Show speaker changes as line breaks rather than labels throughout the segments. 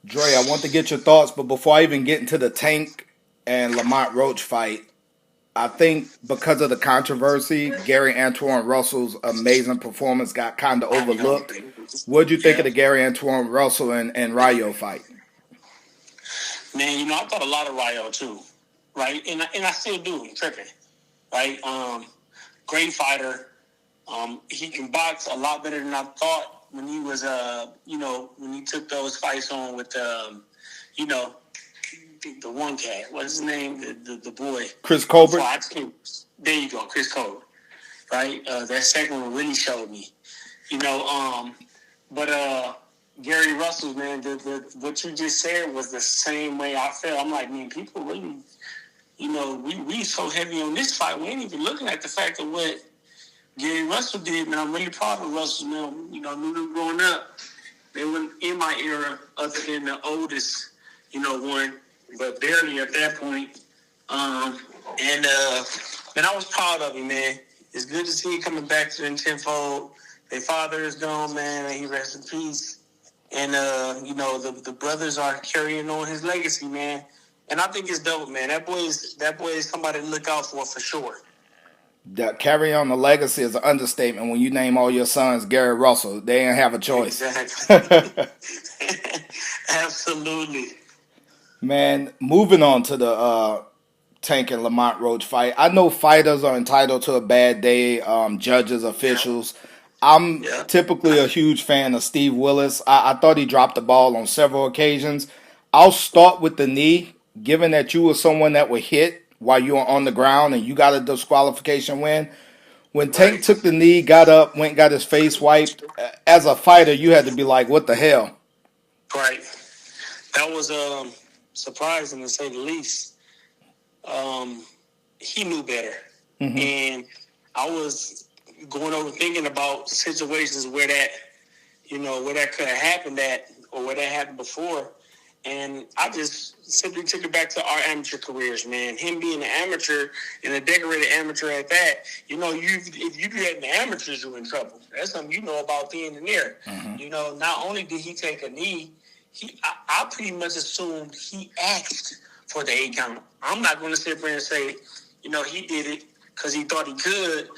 Dre, I want to get your thoughts, but before I even get into the Tank and Lamont Roach fight, I think because of the controversy, Gary Antoine Russell's amazing performance got kind of overlooked. What do you think of
Yeah,
the Gary Antoine Russell and Rayo fight?
man. I thought a lot of Ryo too, right? And I still do. I'm tripping, right? Great fighter. He can box a lot better than I thought when he was when he took those fights on with you know the one cat. What's his name? The boy.
Chris Colbert?
Fox. There you go, Chris Cole. Right. That second one really showed me. You know. But Gary Russell, man, what you just said was the same way I felt. I'm like, man, people really, we so heavy on this fight. We ain't even looking at the fact of what Gary Russell did, man. I'm really proud of Russell, man. I knew them growing up. They weren't in my era other than the oldest, one, but barely at that point. And I was proud of him, man. It's good to see him coming back to the tenfold. Their father is gone, man, and he rests in peace. And, the brothers are carrying on his legacy, man. And I think it's dope, man. That boy is somebody to look out for sure.
That carry on the legacy is an understatement when you name all your sons Gary Russell. They ain't have a choice.
Exactly. Absolutely.
Man, moving on to the Tank and Lamont Roach fight. I know fighters are entitled to a bad day, judges, officials. I'm
Yeah.
typically a huge fan of Steve Willis. I thought he dropped the ball on several occasions. I'll start with the knee, given that you were someone that were hit while you were on the ground and you got a disqualification win. When Tank
Right.
took the knee, got up, went, got his face wiped, as a fighter, you had to be like, what the hell?
Right. That was surprising to say the least. He knew better.
Mm-hmm.
And I was going over thinking about situations where that, where that could have happened at or where that happened before. And I just simply took it back to our amateur careers, man. Him being an amateur and a decorated amateur at that, if you do that in the amateurs, you're in trouble. That's something you know about being in there.
Mm-hmm.
Not only did he take a knee, I pretty much assumed he asked for the 8 count. I'm not going to sit there and say, he did it because he thought he could.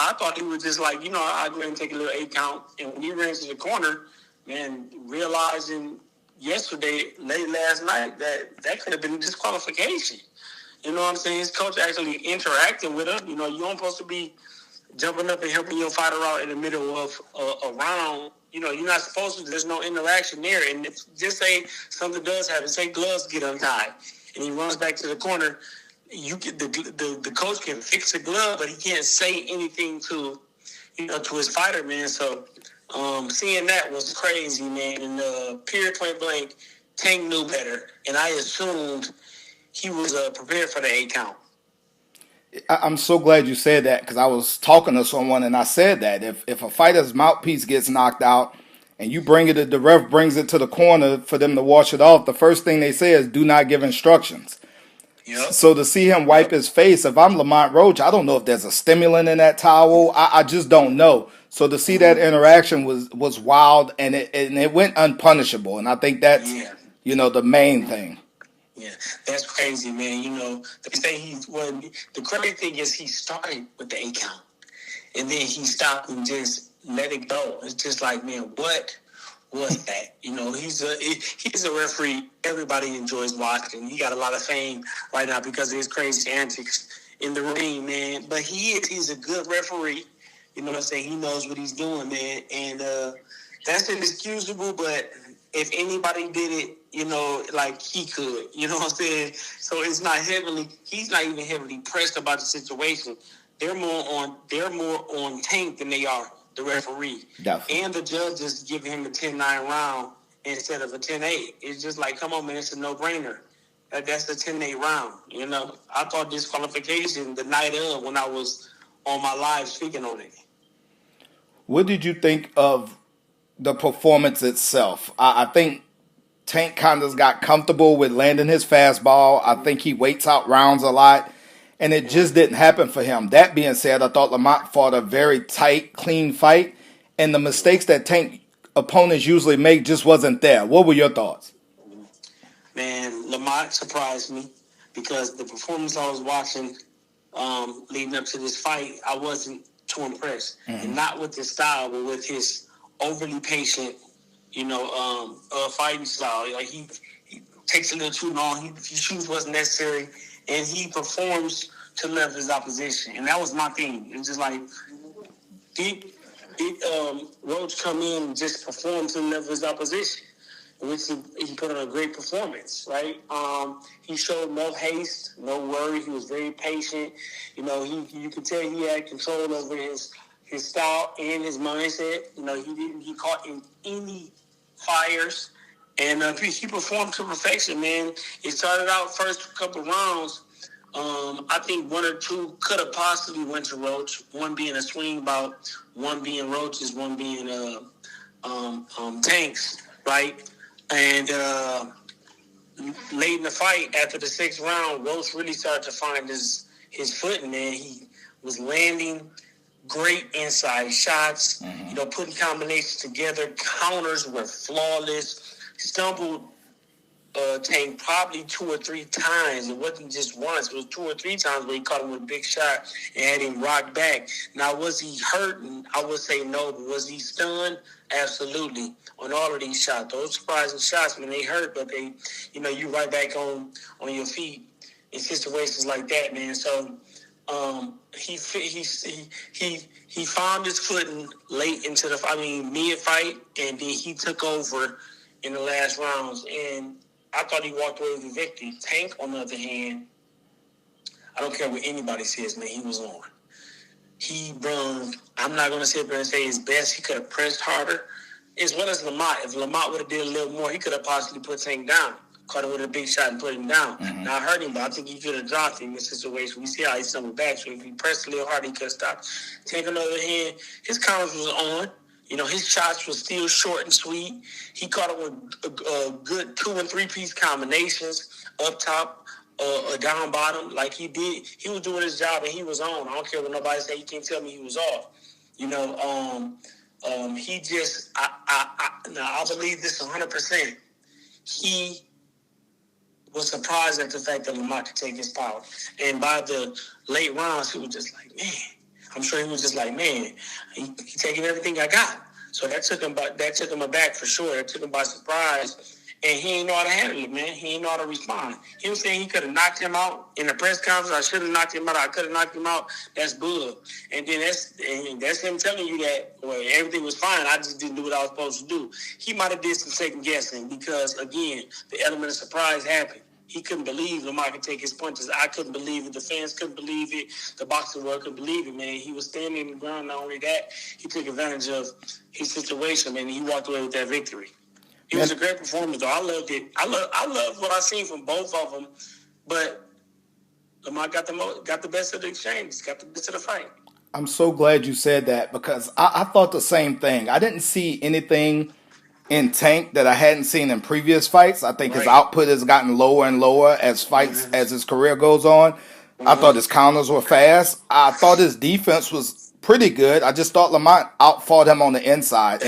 I thought he was just like, I'll go ahead and take a little 8 count. And when he ran to the corner, man, realizing yesterday, late last night, that could have been a disqualification. You know what I'm saying? His coach actually interacting with him. You don't supposed to be jumping up and helping your fighter out in the middle of a round. You're not supposed to. There's no interaction there. And if, just say something does happen, say gloves get untied, and he runs back to the corner, the coach can fix the glove, but he can't say anything to his fighter, man. So seeing that was crazy, man. And period, point blank, Tank knew better, and I assumed he was prepared for the 8 count.
I'm so glad you said that because I was talking to someone and I said that if a fighter's mouthpiece gets knocked out and you bring it, the ref brings it to the corner for them to wash it off, the first thing they say is do not give instructions.
Yep.
So to see him wipe his face, if I'm Lamont Roach, I don't know if there's a stimulant in that towel. I just don't know. So to see that interaction was wild and it went unpunishable. And I think that's
Yeah.
the main thing.
Yeah, that's crazy, man. They say the crazy thing is he started with the 8 count, and then he stopped and just let it go. It's just like, man, what was that? He's a referee. Everybody enjoys watching. He got a lot of fame right now because of his crazy antics in the ring, man. But he's a good referee. You know what I'm saying? He knows what he's doing, man, and that's inexcusable. But if anybody did it, like he could, you know what I'm saying? So he's not even heavily pressed about the situation. They're more on Tank than they are the referee.
Definitely.
And the judge is giving him a 10-9 round instead of a 10-8. It's just like, come on, man, it's a no-brainer. That's the 10-8 round, I thought disqualification the night of when I was on my live speaking on it.
What did you think of the performance itself? I think Tank kind of got comfortable with landing his fastball. I think he waits out rounds a lot, and it just didn't happen for him. That being said, I thought Lamont fought a very tight, clean fight, and the mistakes that Tank opponents usually make just wasn't there. What were your thoughts?
Man, Lamont surprised me because the performance I was watching leading up to this fight, I wasn't too impressed. And not with his style, but with his overly patient, fighting style. Like he takes a little too long. He shoots what's necessary, and he performs to the level of his opposition. And that was my thing. It's just like, did Roach come in and just perform to the level of his opposition? Which he put on a great performance, right? He showed no haste, no worry. He was very patient. You could tell he had control over his style and his mindset. He didn't get caught in any fires, and he performed to perfection, man. It started out first couple rounds. I think one or two could have possibly went to Roach. One being a swing bout, one being Roach's, one being Tank's, right? And late in the fight, after the sixth round, Roach really started to find his footing, man. He was landing great inside shots, putting combinations together. Counters were flawless. Stumbled Tank probably 2 or 3 times. It wasn't just once. It was 2 or 3 times where he caught him with a big shot and had him rock back. Now, was he hurting? I would say no. But was he stunned? Absolutely. On all of these shots. Those surprising shots, when they hurt, but they, you right back on your feet in situations like that, man. So he found his footing late into mid-fight, and then he took over in the last rounds, and I thought he walked away with the victory. Tank, on the other hand, I don't care what anybody says, man, he was on. He brought, I'm not going to sit there and say his best. He could have pressed harder, as well as Lamont. If Lamont would have did a little more, he could have possibly put Tank down. Caught him with a big shot and put him down. Not hurt him, but I think he could have dropped him in this situation. We see how he stumbled back. So if he pressed a little harder, he could have stopped. Tank, on the other hand, his counters was on. His shots were still short and sweet. He caught him with a good 2 and 3 piece combinations up top, down bottom, like he did. He was doing his job and he was on. I don't care what nobody say. You can't tell me he was off. He just. I believe this 100%. He was surprised at the fact that Lamont could take his power, and by the late rounds, he was just like, man. I'm sure he was just like, man, he taking everything I got. So that took him aback for sure. That took him by surprise. And he ain't know how to handle it, man. He ain't know how to respond. He was saying he could have knocked him out in the press conference. I should have knocked him out. I could have knocked him out. That's bull. And then that's him telling you that, well, everything was fine. I just didn't do what I was supposed to do. He might have did some second guessing because, again, the element of surprise happened. He couldn't believe Lamar could take his punches. I couldn't believe it. The fans couldn't believe it. The boxing world couldn't believe it, man. He was standing in the ground. Not only that, he took advantage of his situation, man, and he walked away with that victory. It was a great performance, though. I loved it. I loved what I seen from both of them, but Lamar got the best of the exchange. Got the best of the fight.
I'm so glad you said that because I thought the same thing. I didn't see anything in Tank that I hadn't seen in previous fights. I think his output has gotten lower and lower as his career goes on. I thought his counters were fast. I thought his defense was pretty good. I just thought Lamont outfought him on the inside.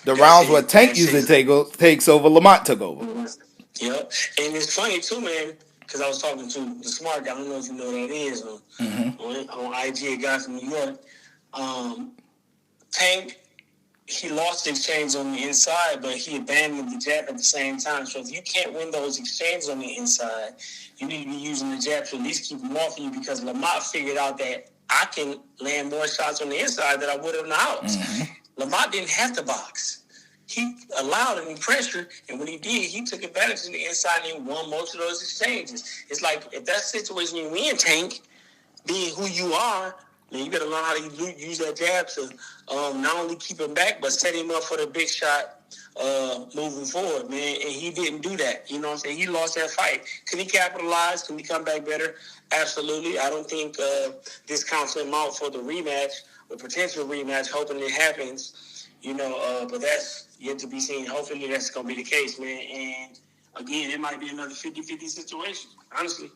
The rounds where Tank usually takes over, Lamont took over.
Yep. And it's funny too, man, because I was talking to the smart guy. I don't know if you know what that is on IG, a guy from New York. Tank, he lost the exchange on the inside, but he abandoned the jab at the same time. So if you can't win those exchanges on the inside, you need to be using the jab to at least keep them off of you, because Lamont figured out that I can land more shots on the inside than I would on the outs. Lamont didn't have to box. He allowed any pressure, and when he did, he took advantage of the inside and won most of those exchanges. It's like, if that situation you win, Tank, being who you are, man, you better learn how to use that jab to not only keep him back, but set him up for the big shot moving forward, man. And he didn't do that. You know what I'm saying? He lost that fight. Can he capitalize? Can he come back better? Absolutely. I don't think this counts him out for the rematch or potential rematch, hoping it happens. But that's yet to be seen. Hopefully that's going to be the case, man. And, again, it might be another 50-50 situation, honestly.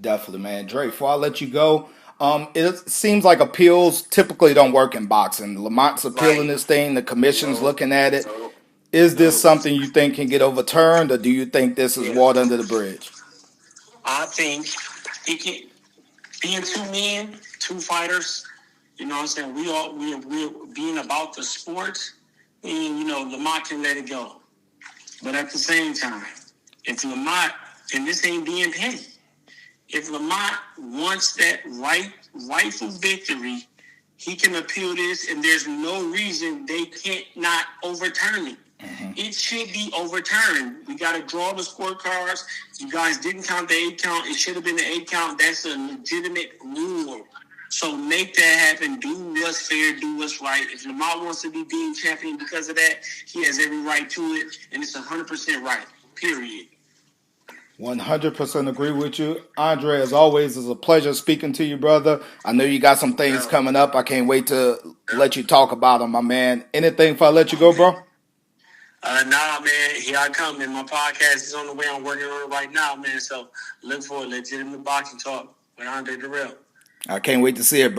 Definitely, man. Dre, before I let you go, it seems like appeals typically don't work in boxing. Lamont's appealing this thing. The commission's looking at it. Is this something you think can get overturned, or do you think this is water under the bridge?
I think it can, being two men, two fighters, you know what I'm saying? We're being about the sport, and, you know, Lamont can let it go. But at the same time, if Lamont, and this ain't being petty, if Lamont wants that rightful victory, he can appeal this, and there's no reason they can't not overturn it. Mm-hmm. It should be overturned. We got to draw the scorecards. You guys didn't count the 8 count. It should have been the 8 count. That's a legitimate rule. So make that happen. Do what's fair. Do what's right. If Lamont wants to be deemed champion because of that, he has every right to it, and it's 100% right. Period.
100% agree with you. Andre, as always, it's a pleasure speaking to you, brother. I know you got some things coming up. I can't wait to let you talk about them, my man. Anything before I let you go, bro?
Nah, man. Here I come, man. My podcast is on the way. I'm working on it right now, man. So look for Legitimate Boxing Talk with Andre Dirrell.
I can't wait to see it, bro.